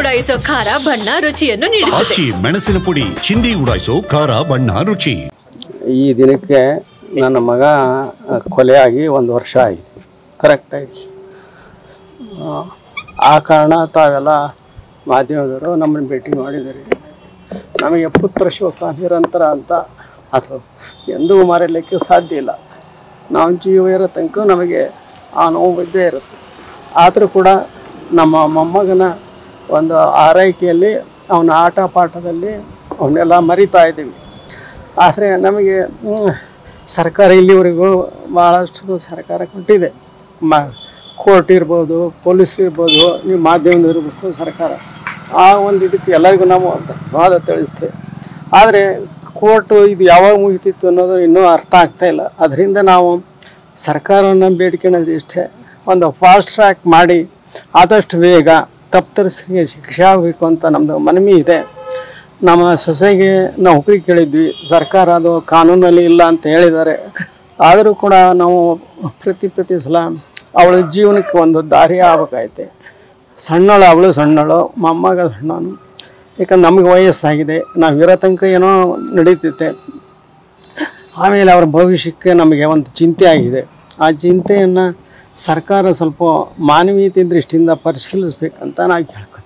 ಉಡಾಯಿಸೋ ಖಾರ ಬಣ್ಣ ರುಚಿಯನ್ನು ನೀಡುತ್ತದೆ. ಮೆಣಸಿನ ಪುಡಿ ಚಿಂದಿ ಉಡಾಯಿಸೋ ಖಾರ ಬಣ್ಣ ರುಚಿ. ಈ ದಿನಕ್ಕೆ ನನ್ನ ಮಗ ಕೊಲೆಯಾಗಿ 1 ವರ್ಷ ಆಗಿದೆ ಕರೆಕ್ಟಾಗಿ. ಆ ಕಾರಣ ತಾವೆಲ್ಲ ಮಾಧ್ಯಮದವರು ನಮ್ಮನ್ನು ಭೇಟಿ ಮಾಡಿದ್ದಾರೆ. ನಮಗೆ ಪುತ್ರ ಶೋಕ ನಿರಂತರ ಅಂತ ಅದು ಎಂದೂ ಮರೆಯಲಿಕ್ಕೆ ಸಾಧ್ಯ ಇಲ್ಲ. ನಾವು ಜೀವ ಇರೋ ತನಕ ನಮಗೆ ಆ ನೋವು ಇದ್ದೇ ಇರುತ್ತೆ. ಆದರೂ ಕೂಡ ನಮ್ಮ ಮೊಮ್ಮಗನ ಒಂದು ಆರೈಕೆಯಲ್ಲಿ ಅವನ ಆಟ ಪಾಠದಲ್ಲಿ ಅವನ್ನೆಲ್ಲ ಮರಿತಾ ಇದ್ದೀವಿ. ಆದರೆ ನಮಗೆ ಸರ್ಕಾರ ಇಲ್ಲಿವರೆಗೂ ಭಾಳಷ್ಟು ಸರ್ಕಾರ ಕೊಟ್ಟಿದೆ. ಕೋರ್ಟ್ ಇರ್ಬೋದು, ಪೊಲೀಸರು ಇರ್ಬೋದು, ನೀವು ಮಾಧ್ಯಮದವ್ರು ಇರಬೇಕು, ಸರ್ಕಾರ ಆ ಒಂದು ಇದಕ್ಕೆ ಎಲ್ಲರಿಗೂ ನಾವು ಧನ್ಯವಾದ ತಿಳಿಸ್ತೇವೆ. ಆದರೆ ಕೋರ್ಟು ಇದು ಯಾವಾಗ ಮುಗಿತಿತ್ತು ಅನ್ನೋದು ಇನ್ನೂ ಅರ್ಥ ಆಗ್ತಾಯಿಲ್ಲ. ಅದರಿಂದ ನಾವು ಸರ್ಕಾರವನ್ನು ಬೇಡಿಕೊಳ್ಳೋದು ಇಷ್ಟೇ, ಒಂದು ಫಾಸ್ಟ್ ಟ್ರ್ಯಾಕ್ ಮಾಡಿ ಆದಷ್ಟು ಬೇಗ ತಪ್ಪಿತಸ್ಥರಿಗೆ ಶಿಕ್ಷೆ ಆಗಬೇಕು ಅಂತ ನಮ್ಮದು ಮನವಿ ಇದೆ. ನಮ್ಮ ಸೊಸೆಗೆ ನೌಕರಿ ಕೇಳಿದ್ವಿ, ಸರ್ಕಾರ ಅದು ಕಾನೂನಲ್ಲಿ ಇಲ್ಲ ಅಂತ ಹೇಳಿದ್ದಾರೆ. ಆದರೂ ಕೂಡ ನಾವು ಪ್ರತಿ ಸಲ ಅವಳ ಜೀವನಕ್ಕೆ ಒಂದು ದಾರಿ ಆಗಬೇಕಾಯ್ತೆ. ಸಣ್ಣಳು ಅವಳು ಸಣ್ಣಳು, ಮೊಮ್ಮಗ ಸಣ್ಣನು. ಯಾಕಂದ್ರೆ ನಮಗೆ ವಯಸ್ಸಾಗಿದೆ, ನಾವು ಇರೋ ತನಕ ಏನೋ ನಡೀತೈತೆ. ಆಮೇಲೆ ಅವರ ಭವಿಷ್ಯಕ್ಕೆ ನಮಗೆ ಒಂದು ಚಿಂತೆ ಆಗಿದೆ. ಆ ಚಿಂತೆಯನ್ನು ಸರ್ಕಾರ ಸ್ವಲ್ಪ ಮಾನವೀಯತೆ ದೃಷ್ಟಿಯಿಂದ ಪರಿಶೀಲಿಸ್ಬೇಕಂತ ನಾನು ಕೇಳ್ತೀನಿ.